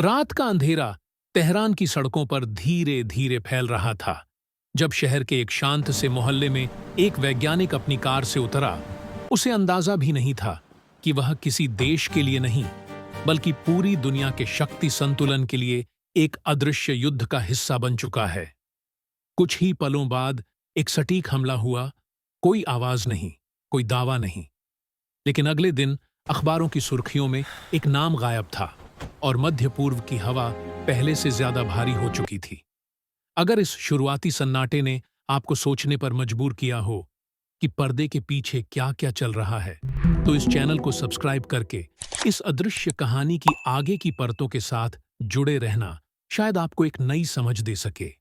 रात का अंधेरा तेहरान की सड़कों पर धीरे धीरे फैल रहा था जब शहर के एक शांत से मोहल्ले में एक वैज्ञानिक अपनी कार से उतरा। उसे अंदाजा भी नहीं था कि वह किसी देश के लिए नहीं बल्कि पूरी दुनिया के शक्ति संतुलन के लिए एक अदृश्य युद्ध का हिस्सा बन चुका है। कुछ ही पलों बाद एक सटीक हमला हुआ। कोई आवाज नहीं, कोई दावा नहीं, लेकिन अगले दिन अखबारों की सुर्खियों में एक नाम गायब था और मध्य पूर्व की हवा पहले से ज्यादा भारी हो चुकी थी। अगर इस शुरुआती सन्नाटे ने आपको सोचने पर मजबूर किया हो कि पर्दे के पीछे क्या क्या चल रहा है, तो इस चैनल को सब्सक्राइब करके इस अदृश्य कहानी की आगे की परतों के साथ जुड़े रहना शायद आपको एक नई समझ दे सके।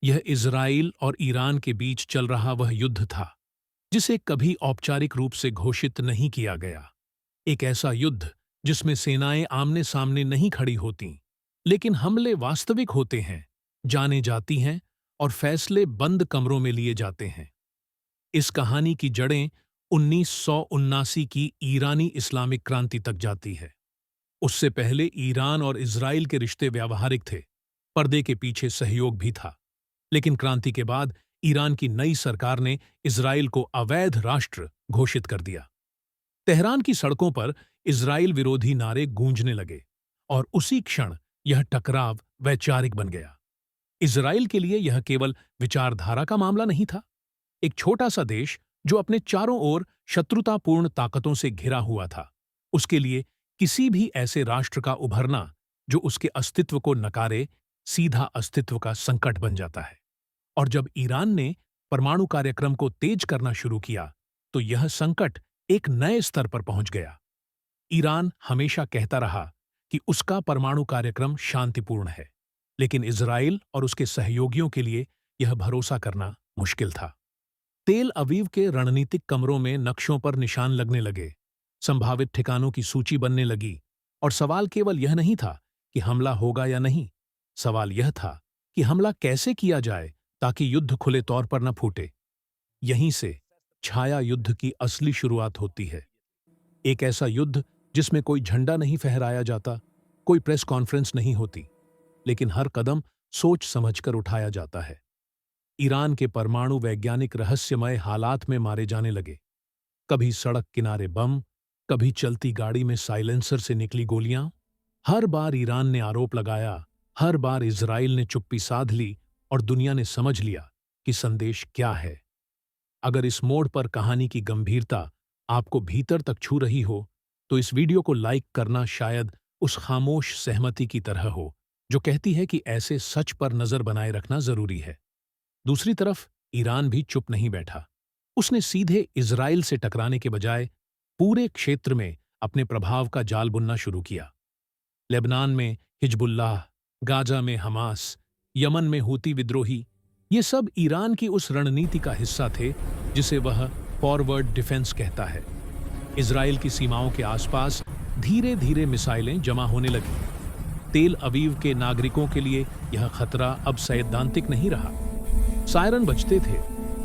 यह इजराइल और ईरान के बीच चल रहा वह युद्ध था जिसे कभी औपचारिक रूप से घोषित नहीं किया गया। एक ऐसा युद्ध जिसमें सेनाएं आमने सामने नहीं खड़ी होतीं, लेकिन हमले वास्तविक होते हैं, जाने जाती हैं और फैसले बंद कमरों में लिए जाते हैं। इस कहानी की जड़ें 1979 की ईरानी इस्लामिक क्रांति तक जाती है। उससे पहले ईरान और इजराइल के रिश्ते व्यावहारिक थे, पर्दे के पीछे सहयोग भी था। लेकिन क्रांति के बाद ईरान की नई सरकार ने इजराइल को अवैध राष्ट्र घोषित कर दिया। तेहरान की सड़कों पर इजराइल विरोधी नारे गूंजने लगे और उसी क्षण यह टकराव वैचारिक बन गया। इजराइल के लिए यह केवल विचारधारा का मामला नहीं था। एक छोटा सा देश जो अपने चारों ओर शत्रुतापूर्ण ताकतों से घिरा हुआ था, उसके लिए किसी भी ऐसे राष्ट्र का उभरना जो उसके अस्तित्व को नकारे सीधा अस्तित्व का संकट बन जाता है। और जब ईरान ने परमाणु कार्यक्रम को तेज करना शुरू किया, तो यह संकट एक नए स्तर पर पहुंच गया। ईरान हमेशा कहता रहा कि उसका परमाणु कार्यक्रम शांतिपूर्ण है, लेकिन इजराइल और उसके सहयोगियों के लिए यह भरोसा करना मुश्किल था। तेल अवीव के रणनीतिक कमरों में नक्शों पर निशान लगने लगे, संभावित ठिकानों की सूची बनने लगी, और सवाल केवल यह नहीं था कि हमला होगा या नहीं। सवाल यह था कि हमला कैसे किया जाए ताकि युद्ध खुले तौर पर न फूटे। यहीं से छाया युद्ध की असली शुरुआत होती है। एक ऐसा युद्ध जिसमें कोई झंडा नहीं फहराया जाता, कोई प्रेस कॉन्फ्रेंस नहीं होती, लेकिन हर कदम सोच समझकर उठाया जाता है। ईरान के परमाणु वैज्ञानिक रहस्यमय हालात में मारे जाने लगे। कभी सड़क किनारे बम, कभी चलती गाड़ी में साइलेंसर से निकली गोलियां। हर बार ईरान ने आरोप लगाया, हर बार इजराइल ने चुप्पी साध ली और दुनिया ने समझ लिया कि संदेश क्या है। अगर इस मोड़ पर कहानी की गंभीरता आपको भीतर तक छू रही हो, तो इस वीडियो को लाइक करना शायद उस खामोश सहमति की तरह हो जो कहती है कि ऐसे सच पर नजर बनाए रखना जरूरी है। दूसरी तरफ ईरान भी चुप नहीं बैठा। उसने सीधे इजराइल से टकराने के बजाय पूरे क्षेत्र में अपने प्रभाव का जाल बुनना शुरू किया। लेबनान में हिजबुल्लाह, गाजा में हमास, यमन में हूती विद्रोही, ये सब ईरान की उस रणनीति का हिस्सा थे जिसे वह फॉरवर्ड डिफेंस कहता है। इजराइल की सीमाओं के आसपास धीरे धीरे मिसाइलें जमा होने लगीं। तेल अवीव के नागरिकों के लिए यह खतरा अब सैद्धांतिक नहीं रहा। सायरन बजते थे,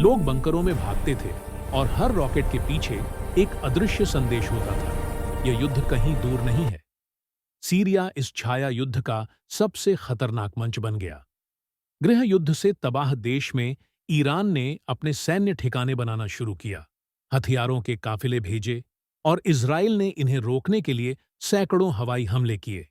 लोग बंकरों में भागते थे, और हर रॉकेट के पीछे एक अदृश्य संदेश होता था, यह युद्ध कहीं दूर नहीं है। सीरिया इस छाया युद्ध का सबसे खतरनाक मंच बन गया। गृह युद्ध से तबाह देश में ईरान ने अपने सैन्य ठिकाने बनाना शुरू किया, हथियारों के काफिले भेजे, और इजराइल ने इन्हें रोकने के लिए सैकड़ों हवाई हमले किए।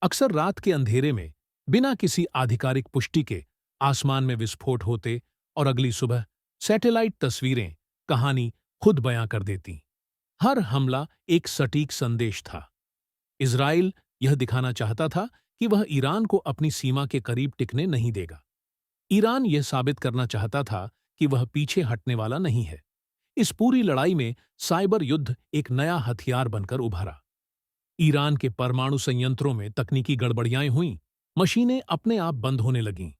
अक्सर रात के अंधेरे में बिना किसी आधिकारिक पुष्टि के आसमान में विस्फोट होते और अगली सुबह सैटेलाइट तस्वीरें कहानी खुद बयां कर देती। हर हमला एक सटीक संदेश था। इजराइल यह दिखाना चाहता था कि वह ईरान को अपनी सीमा के करीब टिकने नहीं देगा। ईरान यह साबित करना चाहता था कि वह पीछे हटने वाला नहीं है। इस पूरी लड़ाई में साइबर युद्ध एक नया हथियार बनकर उभरा। ईरान के परमाणु संयंत्रों में तकनीकी गड़बड़ियां हुईं, मशीनें अपने आप बंद होने लगीं।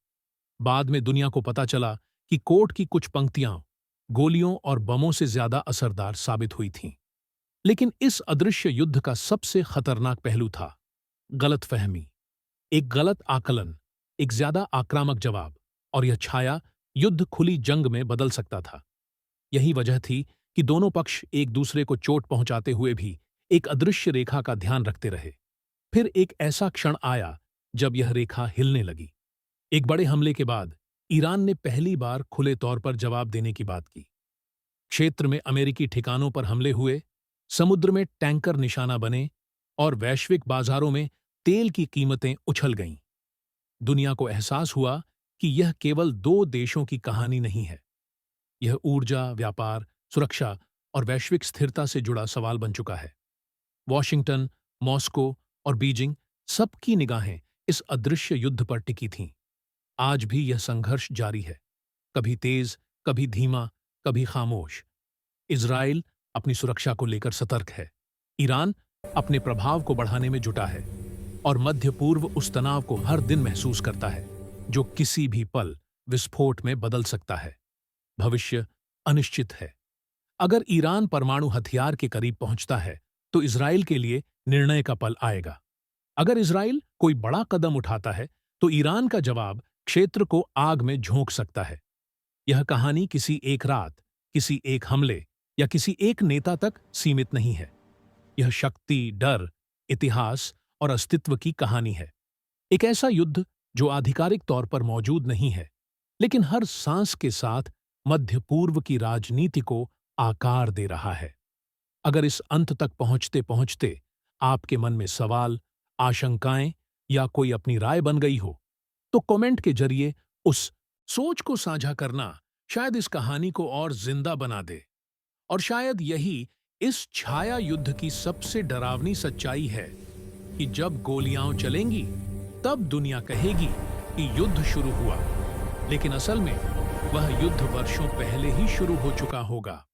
बाद में दुनिया को पता चला कि कोड की कुछ पंक्तियां गोलियों और बमों से ज्यादा असरदार साबित हुई थीं। लेकिन इस अदृश्य युद्ध का सबसे खतरनाक पहलू था गलतफहमी। एक गलत आकलन, एक ज्यादा आक्रामक जवाब, और यह छाया युद्ध खुली जंग में बदल सकता था। यही वजह थी कि दोनों पक्ष एक दूसरे को चोट पहुंचाते हुए भी एक अदृश्य रेखा का ध्यान रखते रहे। फिर एक ऐसा क्षण आया जब यह रेखा हिलने लगी। एक बड़े हमले के बाद ईरान ने पहली बार खुले तौर पर जवाब देने की बात की। क्षेत्र में अमेरिकी ठिकानों पर हमले हुए, समुद्र में टैंकर निशाना बने और वैश्विक बाजारों में तेल की कीमतें उछल गईं। दुनिया को एहसास हुआ कि यह केवल दो देशों की कहानी नहीं है। यह ऊर्जा, व्यापार, सुरक्षा और वैश्विक स्थिरता से जुड़ा सवाल बन चुका है। वॉशिंगटन, मॉस्को और बीजिंग सबकी निगाहें इस अदृश्य युद्ध पर टिकी थीं। आज भी यह संघर्ष जारी है, कभी तेज, कभी धीमा, कभी खामोश। इजराइल अपनी सुरक्षा को लेकर सतर्क है, ईरान अपने प्रभाव को बढ़ाने में जुटा है और मध्य पूर्व उस तनाव को हर दिन महसूस करता है जो किसी भी पल विस्फोट में बदल सकता है। भविष्य अनिश्चित है। अगर ईरान परमाणु हथियार के करीब पहुंचता है तो इजराइल के लिए निर्णय का पल आएगा। अगर इजराइल कोई बड़ा कदम उठाता है तो ईरान का जवाब क्षेत्र को आग में झोंक सकता है। यह कहानी किसी एक रात, किसी एक हमले या किसी एक नेता तक सीमित नहीं है। यह शक्ति, डर, इतिहास और अस्तित्व की कहानी है। एक ऐसा युद्ध जो आधिकारिक तौर पर मौजूद नहीं है, लेकिन हर सांस के साथ मध्य पूर्व की राजनीति को आकार दे रहा है। अगर इस अंत तक पहुंचते पहुंचते आपके मन में सवाल, आशंकाएं या कोई अपनी राय बन गई हो, तो कमेंट के जरिए उस सोच को साझा करना शायद इस कहानी को और जिंदा बना दे। और शायद यही इस छाया युद्ध की सबसे डरावनी सच्चाई है कि जब गोलियां चलेंगी तब दुनिया कहेगी कि युद्ध शुरू हुआ, लेकिन असल में वह युद्ध वर्षों पहले ही शुरू हो चुका होगा।